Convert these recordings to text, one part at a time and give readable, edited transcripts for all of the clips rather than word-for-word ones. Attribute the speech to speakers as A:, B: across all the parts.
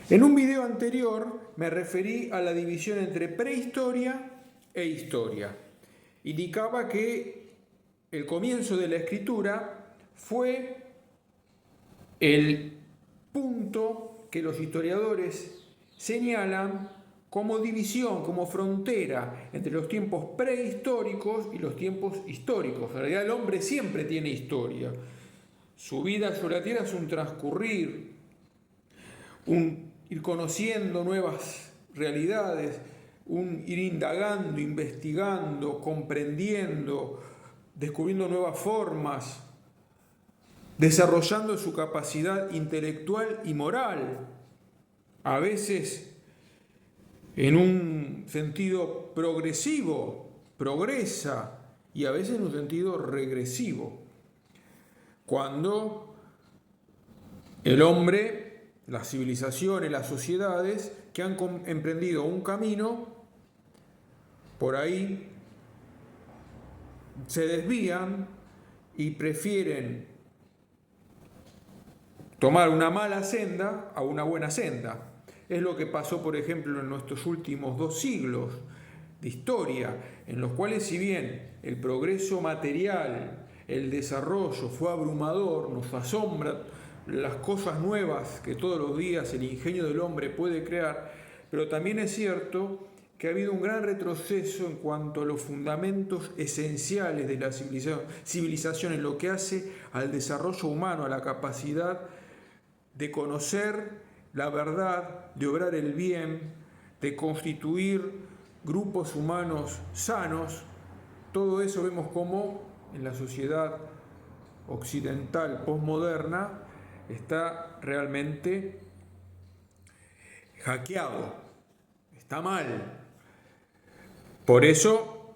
A: En un video anterior me referí a la división entre prehistoria e historia. Indicaba que el comienzo de la escritura fue el punto que los historiadores señalan como división, como frontera entre los tiempos prehistóricos y los tiempos históricos. En realidad el hombre siempre tiene historia. Su vida sobre la tierra es un transcurrir, un ir conociendo nuevas realidades, un ir indagando, investigando, comprendiendo, descubriendo nuevas formas, desarrollando su capacidad intelectual y moral, a veces en un sentido progresivo, progresa, y a veces en un sentido regresivo. Cuando el hombre, las civilizaciones, las sociedades que han emprendido un camino, por ahí se desvían y prefieren tomar una mala senda a una buena senda. Es lo que pasó, por ejemplo, en nuestros últimos 2 siglos de historia, en los cuales, si bien el progreso material, el desarrollo fue abrumador, nos asombra las cosas nuevas que todos los días el ingenio del hombre puede crear, pero también es cierto que ha habido un gran retroceso en cuanto a los fundamentos esenciales de la civilización en lo que hace al desarrollo humano, a la capacidad de conocer la verdad, de obrar el bien, de constituir grupos humanos sanos. Todo eso vemos como en la sociedad occidental posmoderna está realmente hackeado, está mal. Por eso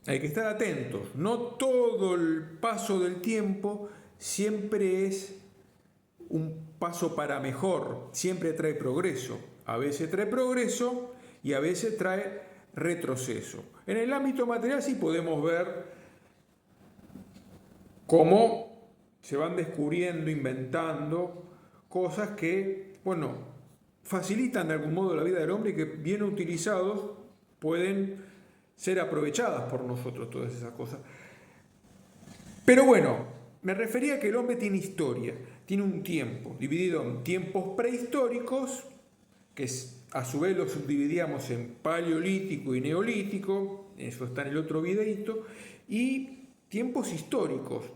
A: hay que estar atentos. No todo el paso del tiempo siempre es un paso para mejor, siempre trae progreso. A veces trae progreso y a veces trae retroceso. En el ámbito material sí podemos ver cómo se van descubriendo, inventando cosas que, facilitan de algún modo la vida del hombre y que bien utilizados pueden ser aprovechadas por nosotros, todas esas cosas. Pero me refería a que el hombre tiene historia, tiene un tiempo, dividido en tiempos prehistóricos, que a su vez los subdividíamos en paleolítico y neolítico, eso está en el otro videito, y tiempos históricos.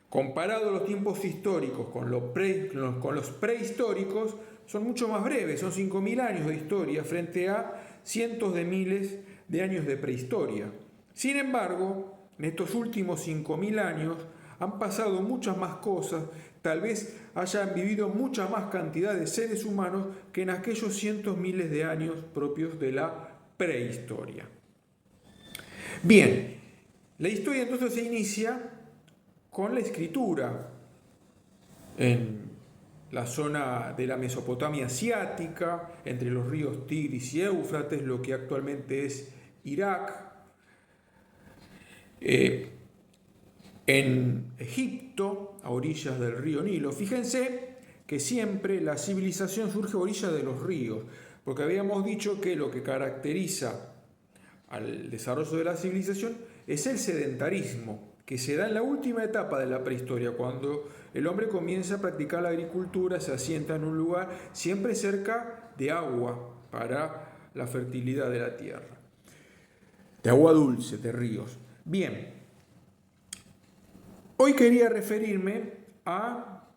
A: Comparado los tiempos históricos con los prehistóricos, son mucho más breves, son 5.000 años de historia frente a cientos de miles de años de prehistoria. Sin embargo, en estos últimos 5.000 años han pasado muchas más cosas, tal vez hayan vivido mucha más cantidad de seres humanos que en aquellos cientos miles de años propios de la prehistoria. Bien, la historia entonces se inicia con la escritura en la zona de la Mesopotamia asiática, entre los ríos Tigris y Éufrates, lo que actualmente es Irak, en Egipto, a orillas del río Nilo. Fíjense que siempre la civilización surge a orillas de los ríos, porque habíamos dicho que lo que caracteriza al desarrollo de la civilización es el sedentarismo, que se da en la última etapa de la prehistoria, cuando el hombre comienza a practicar la agricultura, se asienta en un lugar siempre cerca de agua para la fertilidad de la tierra, de agua dulce, de ríos. Bien, hoy quería referirme a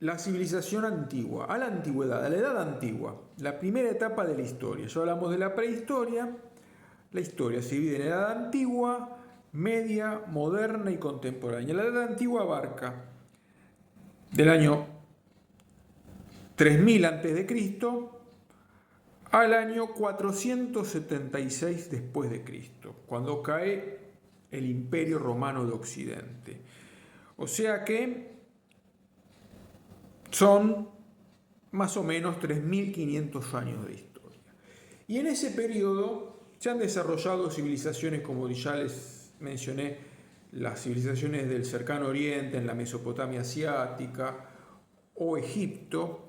A: la civilización antigua, a la antigüedad, a la edad antigua, la primera etapa de la historia. Ya hablamos de la prehistoria. La historia se divide en edad antigua, media, moderna y contemporánea. La edad antigua abarca del año 3000 a.C. al año 476 después de Cristo, cuando cae el Imperio Romano de Occidente. O sea que son más o menos 3500 años de historia. Y en ese periodo se han desarrollado civilizaciones, como ya les mencioné, las civilizaciones del cercano oriente, en la Mesopotamia asiática o Egipto,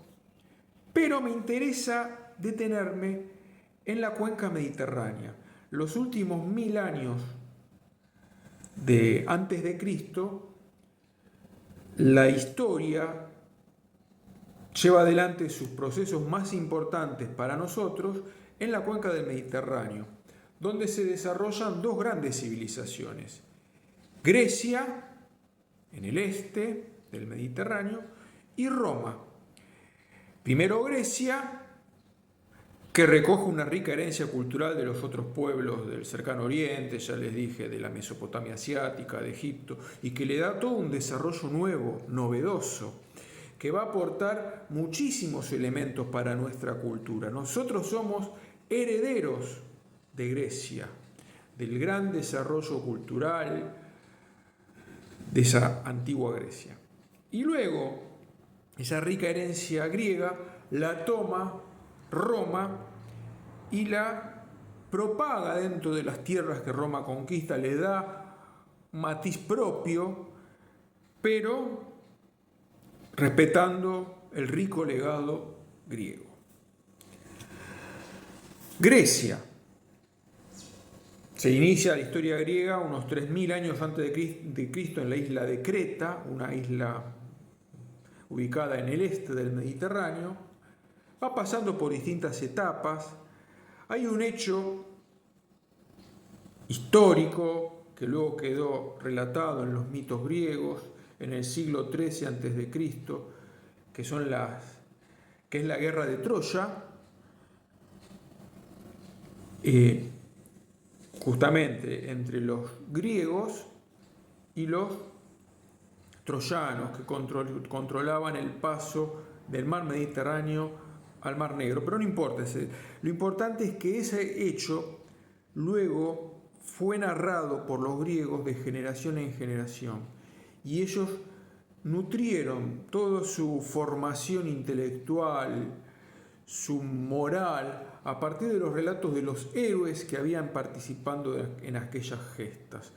A: Pero me interesa detenerme en la cuenca mediterránea. Los últimos 1000 años antes de Cristo, la historia lleva adelante sus procesos más importantes para nosotros en la cuenca del Mediterráneo, donde se desarrollan dos grandes civilizaciones. Grecia, en el este del Mediterráneo, y Roma. Primero Grecia, que recoge una rica herencia cultural de los otros pueblos del cercano oriente, ya les dije, de la Mesopotamia asiática, de Egipto, y que le da todo un desarrollo nuevo, novedoso, que va a aportar muchísimos elementos para nuestra cultura. Nosotros somos herederos de Grecia, del gran desarrollo cultural de esa antigua Grecia. Y luego, esa rica herencia griega la toma Roma y la propaga dentro de las tierras que Roma conquista, le da un matiz propio, pero respetando el rico legado griego. Grecia. Se inicia la historia griega unos 3000 años antes de Cristo en la isla de Creta, una isla ubicada en el este del Mediterráneo. Va pasando por distintas etapas. Hay un hecho histórico que luego quedó relatado en los mitos griegos en el siglo XIII a.C., que es la guerra de Troya, justamente entre los griegos y los troyanos, que controlaban el paso del mar Mediterráneo al mar Negro. Pero no importa, lo importante es que ese hecho luego fue narrado por los griegos de generación en generación, y ellos nutrieron toda su formación intelectual, su moral, a partir de los relatos de los héroes que habían participado en aquellas gestas.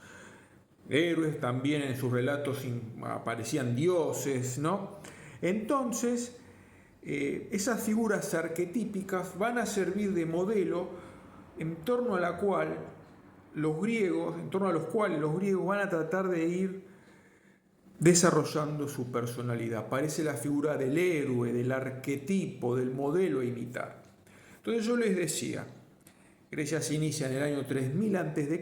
A: Héroes, también en sus relatos aparecían dioses, ¿no? Entonces, esas figuras arquetípicas van a servir de modelo en torno a los cuales los griegos van a tratar de ir desarrollando su personalidad. Aparece la figura del héroe, del arquetipo, del modelo a imitar. Entonces yo les decía, Grecia se inicia en el año 3000 a.C.,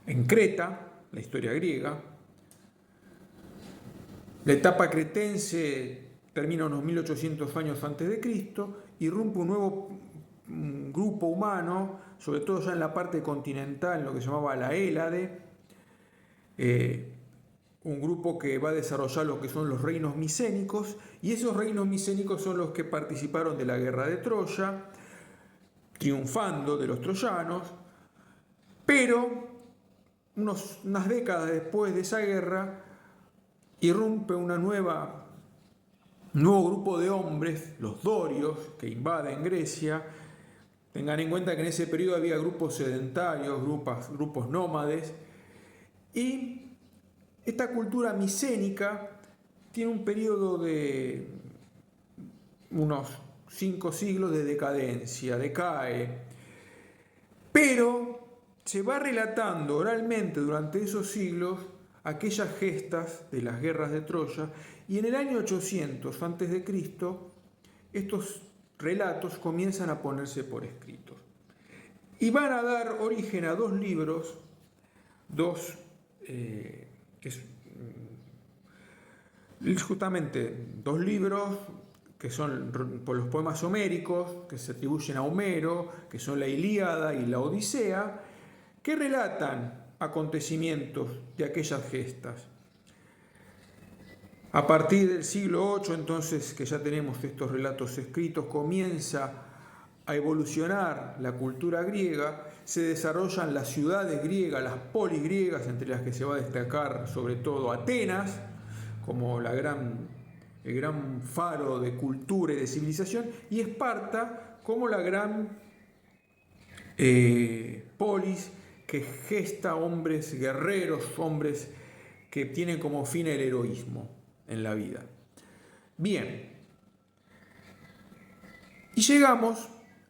A: en Creta, la historia griega. La etapa cretense termina unos 1800 años antes de Cristo, irrumpe un nuevo grupo humano, sobre todo ya en la parte continental, en lo que se llamaba la Hélade, un grupo que va a desarrollar lo que son los reinos micénicos, y esos reinos micénicos son los que participaron de la guerra de Troya, triunfando de los troyanos, pero unas décadas después de esa guerra irrumpe un nuevo grupo de hombres, los dorios, que invaden Grecia. Tengan en cuenta que en ese periodo había grupos sedentarios, grupos nómades, y esta cultura micénica tiene un periodo de unos 5 siglos de decadencia, decae, pero se va relatando oralmente durante esos siglos aquellas gestas de las guerras de Troya, y en el año 800 a.C. estos relatos comienzan a ponerse por escrito y van a dar origen a dos libros, justamente dos libros que son por los poemas homéricos, que se atribuyen a Homero, que son la Ilíada y la Odisea, que relatan acontecimientos de aquellas gestas. A partir del siglo VIII, entonces, que ya tenemos estos relatos escritos, comienza a evolucionar la cultura griega, se desarrollan las ciudades griegas, las polis griegas, entre las que se va a destacar sobre todo Atenas, como el gran faro de cultura y de civilización, y Esparta como la gran polis que gesta hombres guerreros, hombres que tienen como fin el heroísmo en la vida. Bien, Y llegamos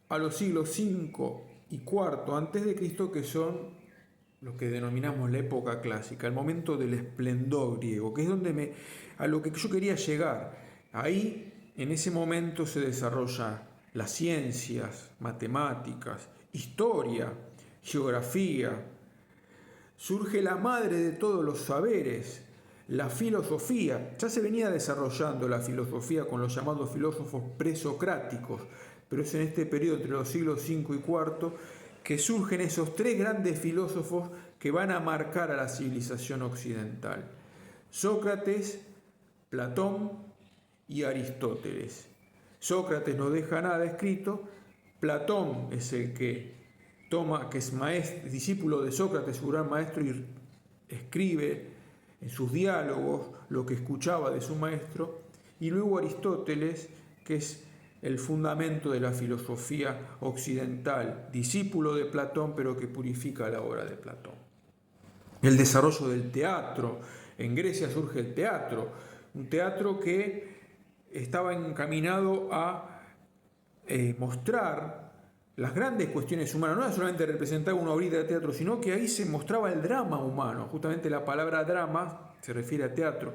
A: a los siglos V y IV antes de Cristo, que son lo que denominamos la época clásica, el momento del esplendor griego, que es a lo que yo quería llegar. Ahí, en ese momento, se desarrollan las ciencias, matemáticas, historia, geografía. Surge la madre de todos los saberes, la filosofía. Ya se venía desarrollando la filosofía con los llamados filósofos presocráticos, pero es en este periodo entre los siglos V y IV que surgen esos tres grandes filósofos que van a marcar a la civilización occidental: Sócrates, Platón y Aristóteles. Sócrates no deja nada escrito, Platón es el que es discípulo de Sócrates, su gran maestro, y escribe en sus diálogos lo que escuchaba de su maestro, y luego Aristóteles, que es el fundamento de la filosofía occidental, discípulo de Platón, pero que purifica la obra de Platón. El desarrollo del teatro. En Grecia surge el teatro, un teatro que estaba encaminado a mostrar las grandes cuestiones humanas. No era solamente representar una obra de teatro, sino que ahí se mostraba el drama humano. Justamente la palabra drama se refiere a teatro.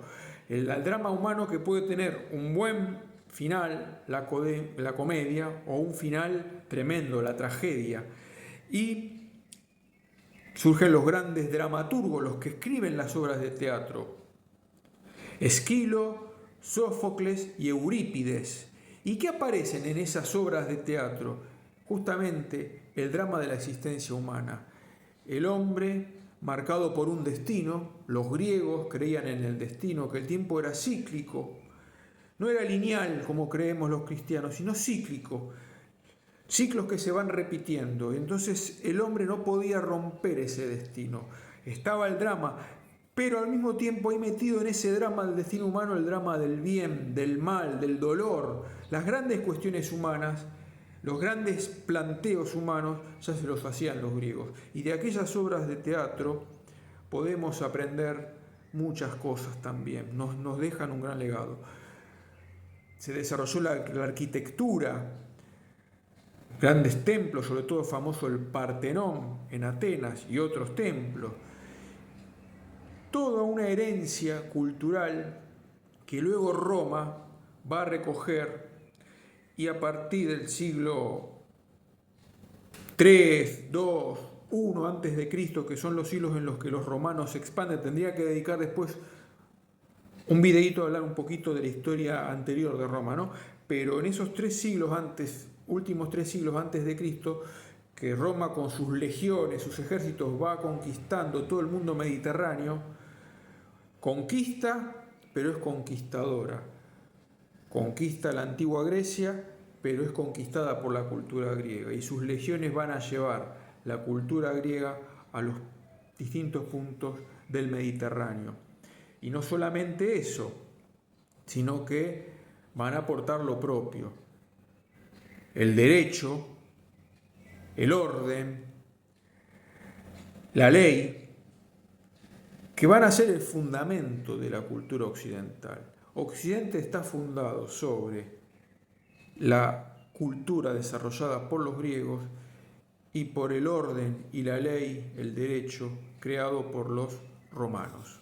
A: Al drama humano, que puede tener un buen final, la comedia, o un final tremendo, la tragedia. Y surgen los grandes dramaturgos, los que escriben las obras de teatro: Esquilo, Sófocles y Eurípides. ¿Y qué aparecen en esas obras de teatro? Justamente el drama de la existencia humana. El hombre marcado por un destino. Los griegos creían en el destino, que el tiempo era cíclico. No era lineal como creemos los cristianos, sino cíclico. Ciclos que se van repitiendo. Entonces el hombre no podía romper ese destino. Estaba el drama, pero al mismo tiempo ahí metido en ese drama del destino humano, el drama del bien, del mal, del dolor. Las grandes cuestiones humanas, los grandes planteos humanos ya se los hacían los griegos. Y de aquellas obras de teatro podemos aprender muchas cosas también. Nos dejan un gran legado. Se desarrolló la arquitectura, grandes templos, sobre todo famoso el Partenón en Atenas y otros templos. Toda una herencia cultural que luego Roma va a recoger, y a partir del siglo III, II, I antes de Cristo, que son los siglos en los que los romanos se expanden. Tendría que dedicar después un videíto a hablar un poquito de la historia anterior de Roma, ¿no? Pero en esos últimos 3 siglos antes de Cristo, que Roma con sus legiones, sus ejércitos, va conquistando todo el mundo mediterráneo, conquista, pero es conquistadora. Conquista la antigua Grecia, pero es conquistada por la cultura griega, y sus legiones van a llevar la cultura griega a los distintos puntos del Mediterráneo. Y no solamente eso, sino que van a aportar lo propio: el derecho, el orden, la ley, que van a ser el fundamento de la cultura occidental. Occidente está fundado sobre la cultura desarrollada por los griegos y por el orden y la ley, el derecho, creado por los romanos.